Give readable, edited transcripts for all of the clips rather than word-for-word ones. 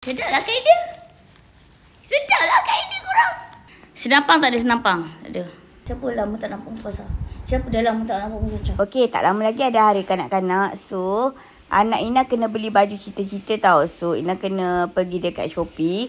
Sedap lah kain dia. Sedap lah kain dia korang. Senapang tak ada senapang. Tak ada. Siapa lama tak nampak puasa? Siapa dah lama tak nampak puasa? Okey, tak lama lagi ada hari kanak-kanak. So, anak Ina kena beli baju cita-cita tau. So, Ina kena pergi dekat Shopee.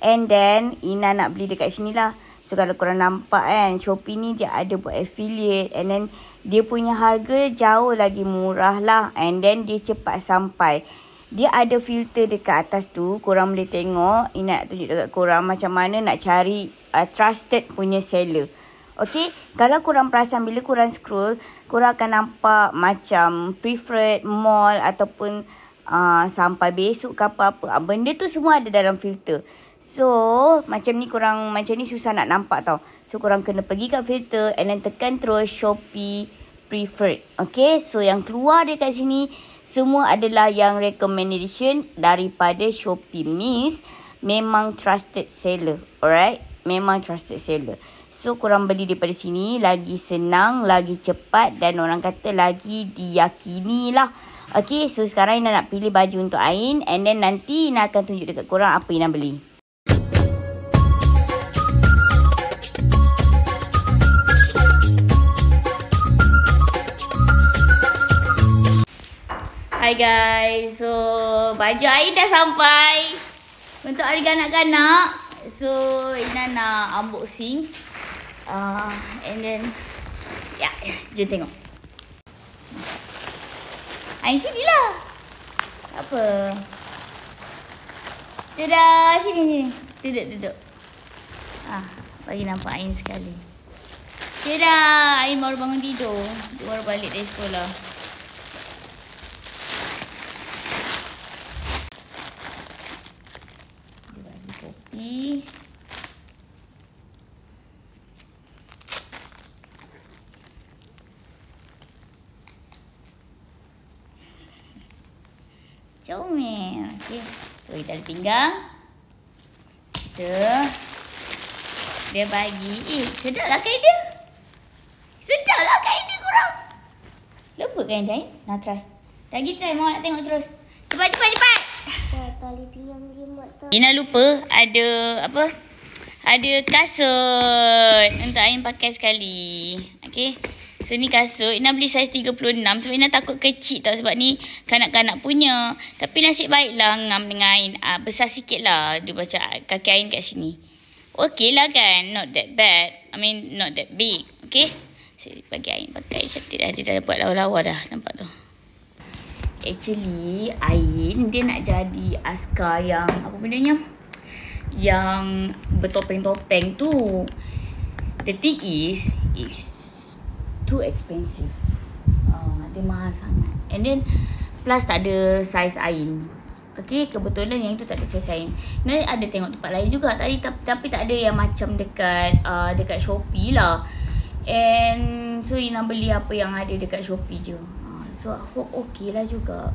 And then, Ina nak beli dekat sini lah. So, kalau korang nampak kan, Shopee ni dia ada buat affiliate. And then, dia punya harga jauh lagi murah lah. And then, dia cepat sampai. Dia ada filter dekat atas tu. Korang boleh tengok. Ina nak tunjuk dekat korang macam mana nak cari trusted punya seller. Okay, kalau korang perasan bila korang scroll, korang akan nampak macam preferred, mall ataupun sampai besok ke apa-apa. Benda tu semua ada dalam filter. So, macam ni susah nak nampak tau. So, korang kena pergi kat filter and then tekan terus Shopee preferred. Okay, so yang keluar dekat sini semua adalah yang recommendation daripada Shopee. Means memang trusted seller. Alright, memang trusted seller. So, korang beli daripada sini lagi senang, lagi cepat dan orang kata lagi diyakini lah. Okay, so sekarang Ina nak pilih baju untuk Ain and then nanti Ina akan tunjuk dekat korang apa Ina beli. Hai guys, so baju Ain dah sampai untuk hari kanak-kanak. So, Ina nak unboxing. And then jom tengok. Ain sini lah. Tak apa. Dadah, sini. Duduk. Bagi nampak Ain sekali. Dadah, Ain baru bangun tidur. Dia baru balik dari sekolah. Dia bagi kopi. Comel. Okay. Tulis dalam pinggang. So, dia bagi. Sedap lah kain dia. Sedap lah kain dia korang. Lembut kain dia. Nak try. Lagi try. Mama nak tengok terus. Cepat. Tali pinggang dia mak tak. Ina lupa ada apa? Ada kasut untuk Ain pakai sekali. Okay. So, ni kasut. Ina beli saiz 36. Sebab Ina takut kecil tau. Sebab ni kanak-kanak punya. Tapi nasib baiklah ngam dengan Ain. Besar sikit lah. Dia baca kaki Ain kat sini. Okay lah kan. Not that bad. I mean, not that big. Okay. So, bagi Ain pakai. Cantik dah. Dia dah buat lawa-lawa dah. Nampak tu. Actually, Ain dia nak jadi askar yang apa bendanya? Yang bertopeng-topeng tu. The thing is, it's too expensive. Dia mahal sangat. And then plus tak ada saiz Ain. Okay, kebetulan yang itu tak ada saiz Ain. Nanti ada tengok tempat lain juga tapi tak ada yang macam dekat Shopee lah. And so Ina beli apa yang ada dekat Shopee je. So I hope okay lah juga.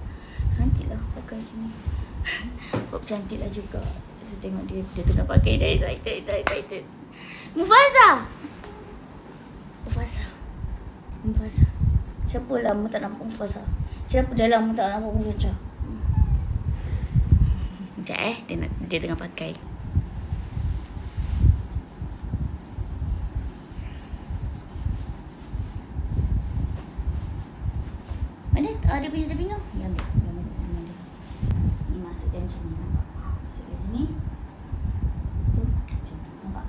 Cantik lah pakai macam ni. Hope cantik lah juga. So tengok dia tengah pakai. Dah excited. Mufasa. Siapa lama tak nampak Mufasa? Siapa dah lama tak nampak Mufasa? Sekejap dia tengah pakai. Mana? Dia punya tali pinggang? Ya, ambil dia. Ni masuk dia macam ni. Masuk dia sini. Tu, nampak?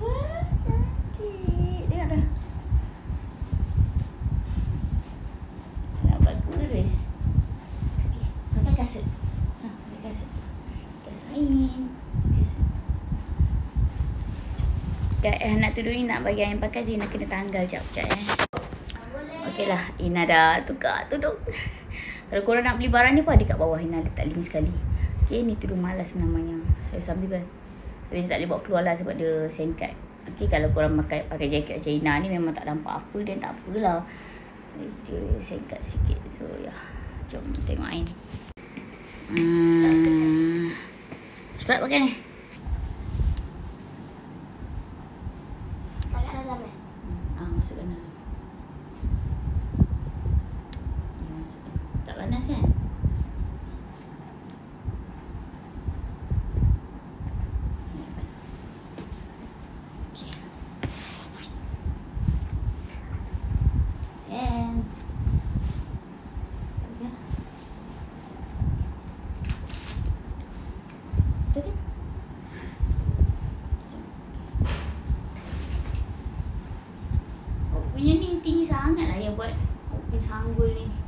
Wah, cantik. Tengok dah. Nampak kurus. Okay, pakai kasut. Pakai kasut. Kasut Ain. Kasut. Nak tudung ni nak bagi Ain pakai je. Nak kena tanggal sekejap. Okey lah, Ina dah tukar tudung. Kalau korang nak beli barang ni pun ada kat bawah. Ina letak link sekali. Okay, ni tudung malas namanya. Saya sambil kan. Tapi saya tak boleh bawa keluar lah sebab dia sengkat. Okay, kalau korang pakai jaket macam Ina ni memang tak nampak apa. Dan tak apalah. Dia sengkat sikit. So, ya. Jom tengok Ain. Cepat pakai ni. Tak kat dalam Masukkan dalam. Tak panas kan?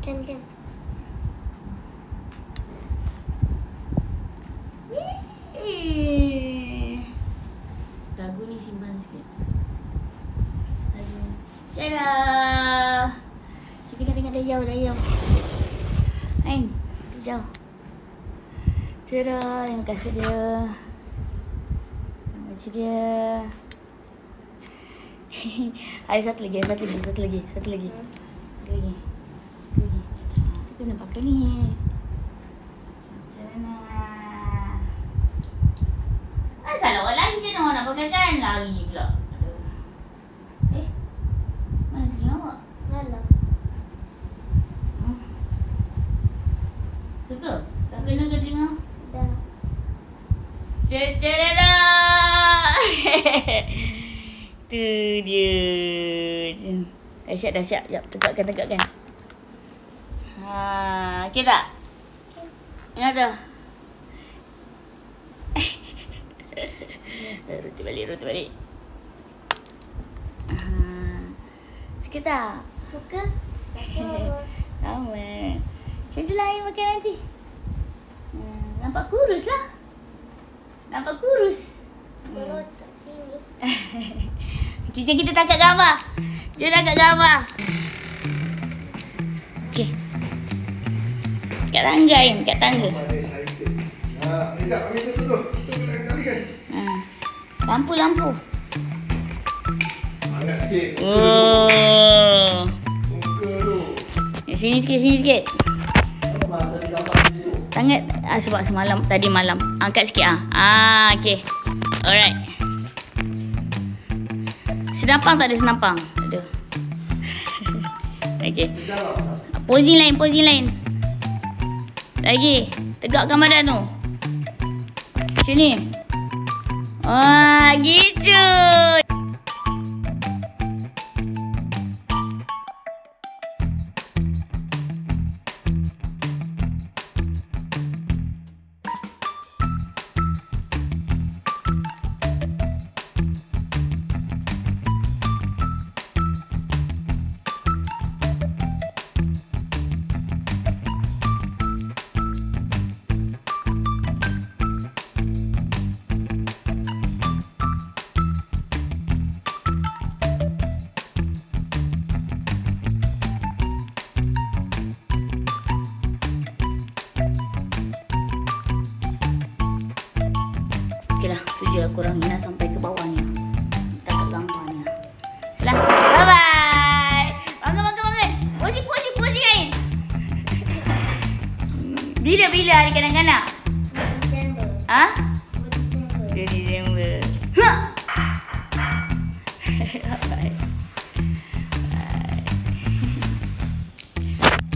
Kan. Lagu ni simpan sikit. Lagu. Tada. Kita tengok dah jauh. Ain, jauh. Tada, terima kasih dia. Ada satu lagi. Tapi kena pakai ni. Asal awak lari je nak pakai kan? Lari pula. Mana telinga awak? Malam. Tu ke? Tak kena ke telinga? Dah. Cerita. Tu dia. Dah siap. Sekejap, tegakkan. Okey tak? Ingat tu? Roti balik. Suka tak? Suka? Tak suka. Sama. Macam tu lah yang makan nanti. Nampak kurus lah. Turun kat sini. Okay, jom kita tangkap gambar. Okay. Kat tangga. Sekejap, ambil satu tu. Kita nak kali kan? Lampu. Angkat sikit. Oh. Muka tu. Sini sikit. Apa tadi gambar video? Tangan sebab tadi malam. Angkat sikit okey. Alright. Senampang tak ada senampang? Ada. Okey. Posing lain. Lagi. Tegakkan badan tu. Sini. Gitu. Okeylah, tu je korang Ina sampai ke bawahnya. Kita kat gambarnya. Bye bye. Bangun. Posing lain. Bila hari kanak-kanak? Desember. 2 Disember. Bye.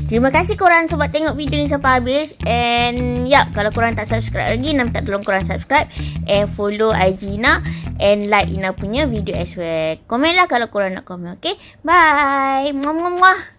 Terima kasih korang sebab tengok video ni sampai habis. And kalau korang tak subscribe lagi, minta tolong korang subscribe and follow IG Ina and like Ina punya video as well. Komen lah kalau korang nak komen. Okay, bye. Muah.